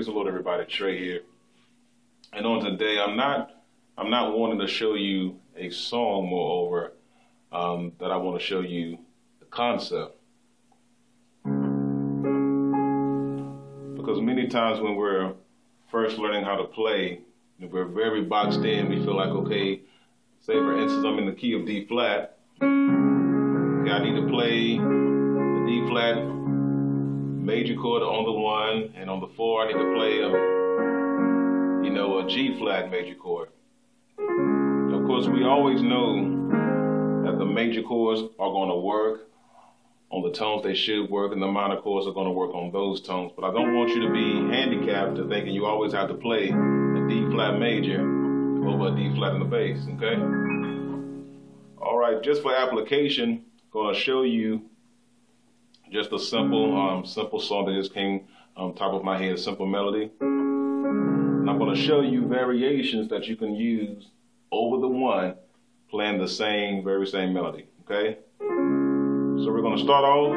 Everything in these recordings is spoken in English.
Praise the Lord, everybody. Trey here. And on today, I'm not wanting to show you a song, moreover, that I want to show you the concept. Because many times when we're first learning how to play, we're very boxed in. We feel like, okay, say for instance, I'm in the key of D flat. Okay, I need to play the D flat major chord on the 1, and on the 4 I need to play a G flat major chord. Of course, we always know that the major chords are going to work on the tones they should work, and the minor chords are going to work on those tones. But I don't want you to be handicapped to thinking you always have to play a D flat major over a D flat in the bass, okay? All right, just for application, I'm going to show you just a simple song that just came on top of my head, a simple melody. And I'm going to show you variations that you can use over the 1, playing the very same melody, okay? So we're going to start off.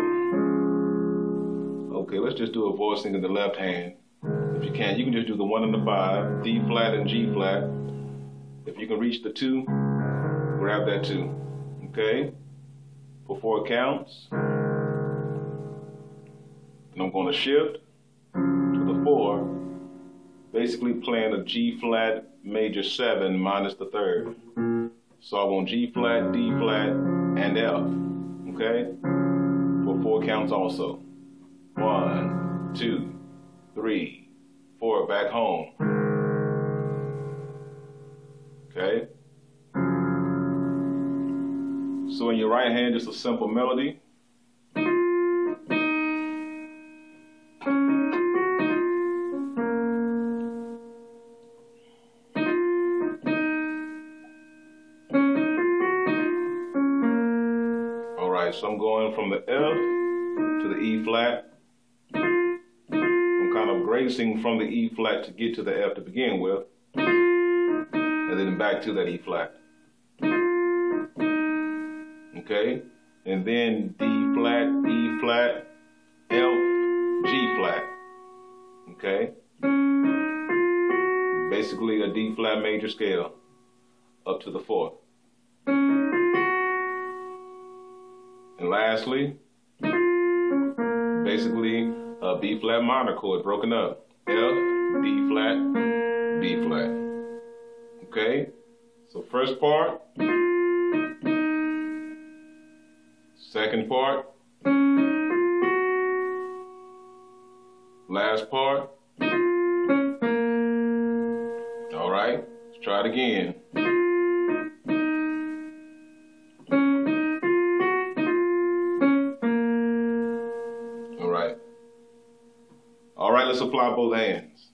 Okay, let's just do a voicing in the left hand. If you can just do the 1 and the 5, D flat and G flat. If you can reach the 2, grab that 2, okay? For 4 counts. And I'm going to shift to the 4, basically playing a G flat major 7 minus the 3rd. So I want G flat, D flat, and F, okay? For 4 counts also. 1, 2, 3, 4, back home. Okay? So in your right hand, just a simple melody. So I'm going from the F to the E flat. I'm kind of gracing from the E flat to get to the F to begin with, and then back to that E flat. Okay? And then D flat, E flat, F, G flat. Okay? Basically a D flat major scale up to the 4th. And lastly, basically a B flat minor chord broken up. F, D flat, B flat. Okay? So first part, second part, last part. All right, let's try it again. All right, let's apply both hands.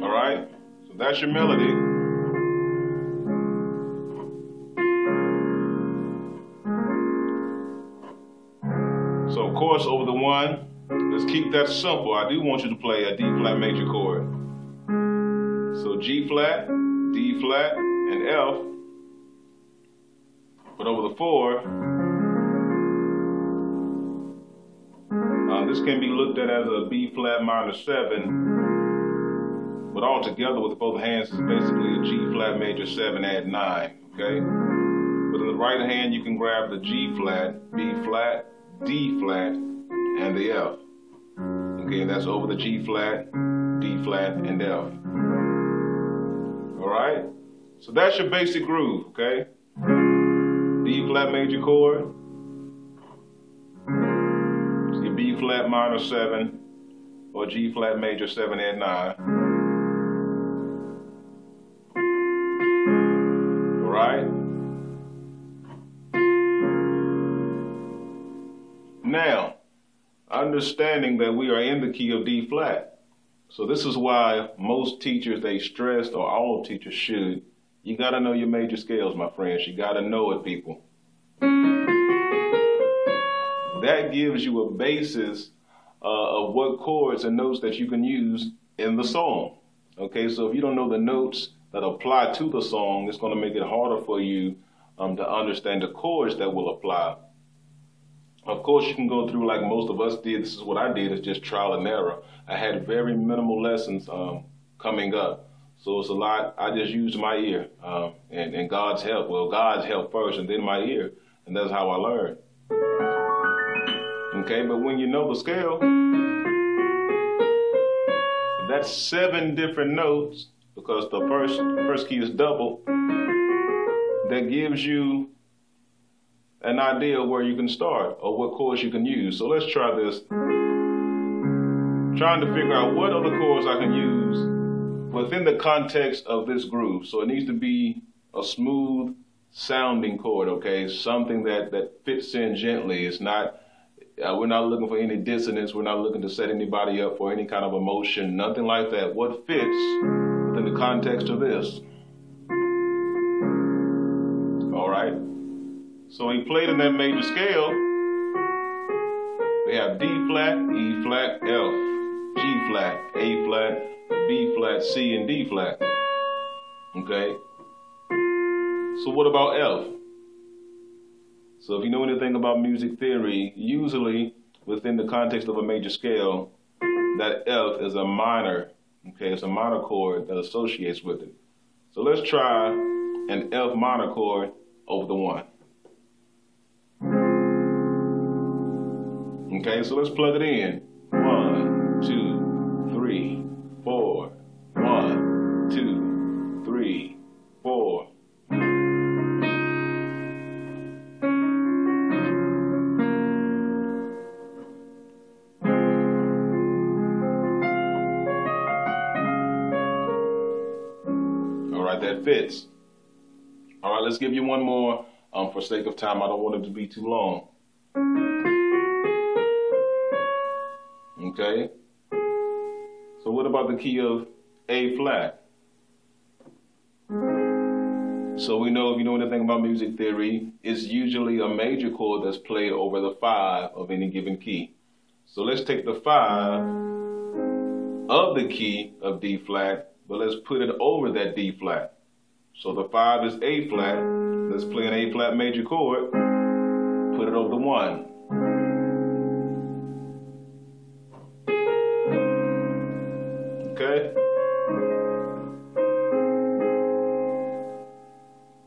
All right, so that's your melody. So of course, over the 1, let's keep that simple. I do want you to play a D flat major chord. So G flat, D flat, and F. But over the 4, this can be looked at as a B flat minor 7. But all together with both hands is basically a G flat major 7 add 9. Okay? But in the right hand, you can grab the G flat, B flat, D flat, and the F. Okay, and that's over the G flat, D flat, and F. All right? So that's your basic groove, okay? D flat major chord. It's your B flat minor 7 or G flat major 7 add 9. All right? Now, understanding that we are in the key of D flat. So this is why most teachers, they stress, or all teachers should, you got to know your major scales, my friends. You got to know it, people. That gives you a basis of what chords and notes that you can use in the song. Okay, so if you don't know the notes that apply to the song, it's going to make it harder for you to understand the chords that will apply. Of course, you can go through like most of us did. This is what I did, is just trial and error. I had very minimal lessons coming up. So it's a lot. I just used my ear and God's help. Well, God's help first and then my ear. And that's how I learned. Okay, but when you know the scale, that's 7 different notes, because the first key is double. That gives you an idea of where you can start or what chords you can use. So let's try this. Trying to figure out what other chords I can use within the context of this groove. So it needs to be a smooth sounding chord, okay? Something that fits in gently. It's not, we're not looking for any dissonance. We're not looking to set anybody up for any kind of emotion, nothing like that. What fits within the context of this? All right. So we played in that major scale. We have D flat, E flat, F, G flat, A flat, B flat, C, and D flat. Okay. So what about F? So if you know anything about music theory, usually within the context of a major scale, that F is a minor. Okay, it's a minor chord that associates with it. So let's try an F minor chord over the 1. Okay, so let's plug it in. 1, 2, 3, 4. 1, 2, 3, 4. All right, that fits. All right, let's give you one more for sake of time. I don't want it to be too long. Okay, so what about the key of A flat? So we know, if you know anything about music theory, it's usually a major chord that's played over the 5 of any given key. So let's take the 5 of the key of D flat, but let's put it over that D flat. So the 5 is A flat. Let's play an A flat major chord, put it over the 1. Okay?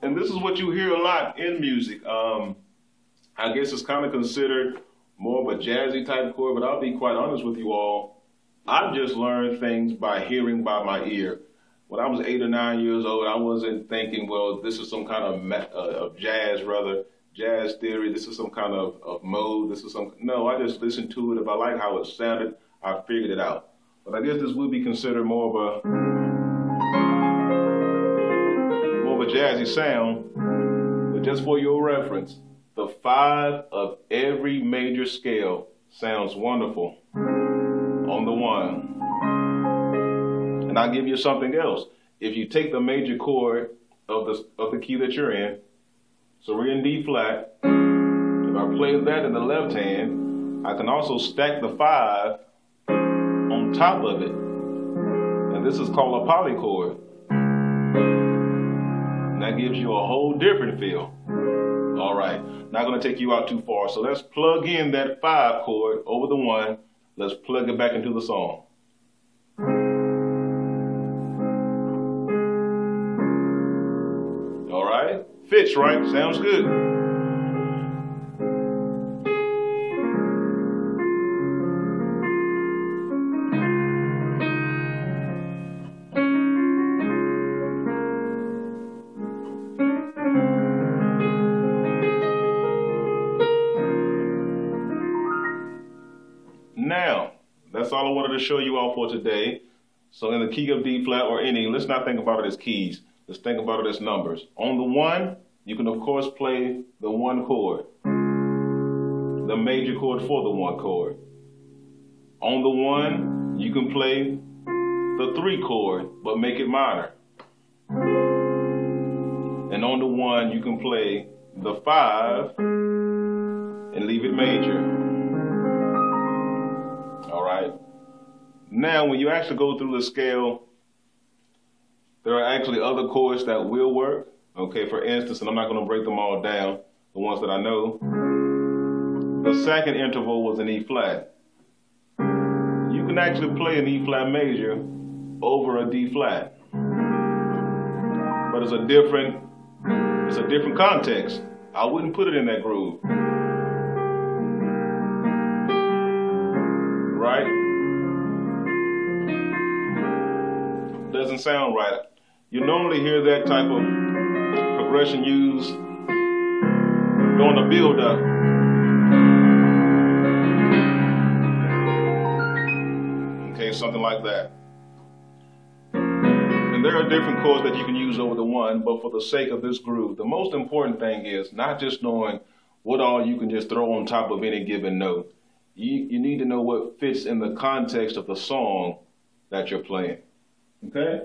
And this is what you hear a lot in music. I guess it's kind of considered more of a jazzy type chord, but I'll be quite honest with you all. I've just learned things by hearing by my ear. When I was 8 or 9 years old, I wasn't thinking, well, this is some kind of jazz theory. This is some kind of mode. This is some, no, I just listened to it. If I like how it sounded, I figured it out. But I guess this would be considered more of a jazzy sound. But just for your reference, the 5 of every major scale sounds wonderful on the 1. And I'll give you something else. If you take the major chord of the key that you're in, so we're in D flat. If I play that in the left hand, I can also stack the 5 on top of it. And this is called a polychord. And that gives you a whole different feel. All right, not gonna take you out too far. So let's plug in that 5 chord over the 1. Let's plug it back into the song. All right, fits, right? Sounds good. Now, that's all I wanted to show you all for today. So in the key of D flat or any, let's not think about it as keys. Let's think about it as numbers. On the 1, you can of course play the 1 chord, the major chord for the 1 chord. On the 1, you can play the 3 chord, but make it minor. And on the 1, you can play the 5 and leave it major. All right. Now, when you actually go through the scale, There are actually other chords that will work. Okay, for instance, and I'm not going to break them all down, the ones that I know. The second interval was an E flat. You can actually play an E flat major over a D flat, but it's a different context. I wouldn't put it in that groove, right? Doesn't sound right. You normally hear that type of progression used during the build-up. Okay, something like that. And there are different chords that you can use over the one, but for the sake of this groove, the most important thing is not just knowing what all you can just throw on top of any given note. You need to know what fits in the context of the song that you're playing. Okay?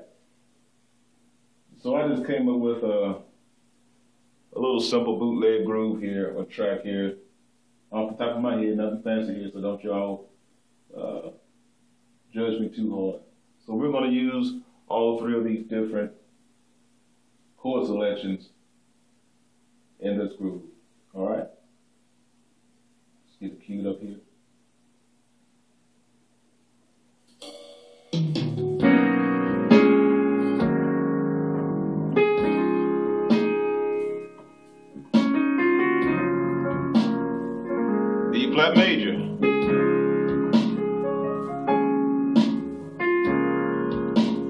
So I just came up with a little simple bootleg groove here, or track here, off the top of my head, nothing fancy here, so don't y'all judge me too hard. So we're going to use all three of these different chord selections in this groove. All right? Let's get it queued up here. D flat major.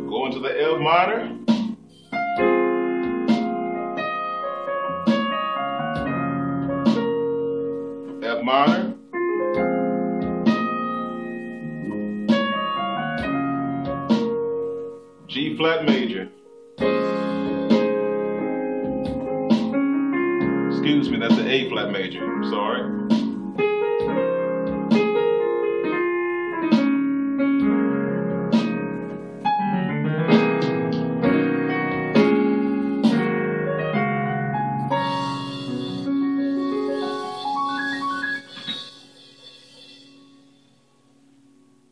Going to the F minor. F minor. G flat major. Excuse me, that's the A flat major. I'm sorry.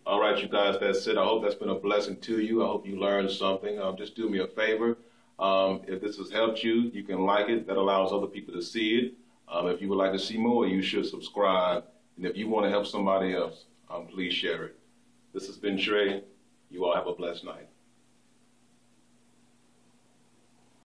All right, you guys, that's it. I hope that's been a blessing to you. I hope you learned something. Just do me a favor. If this has helped you, you can like it. That allows other people to see it. If you would like to see more, you should subscribe. And if you want to help somebody else, please share it. This has been Trey. You all have a blessed night.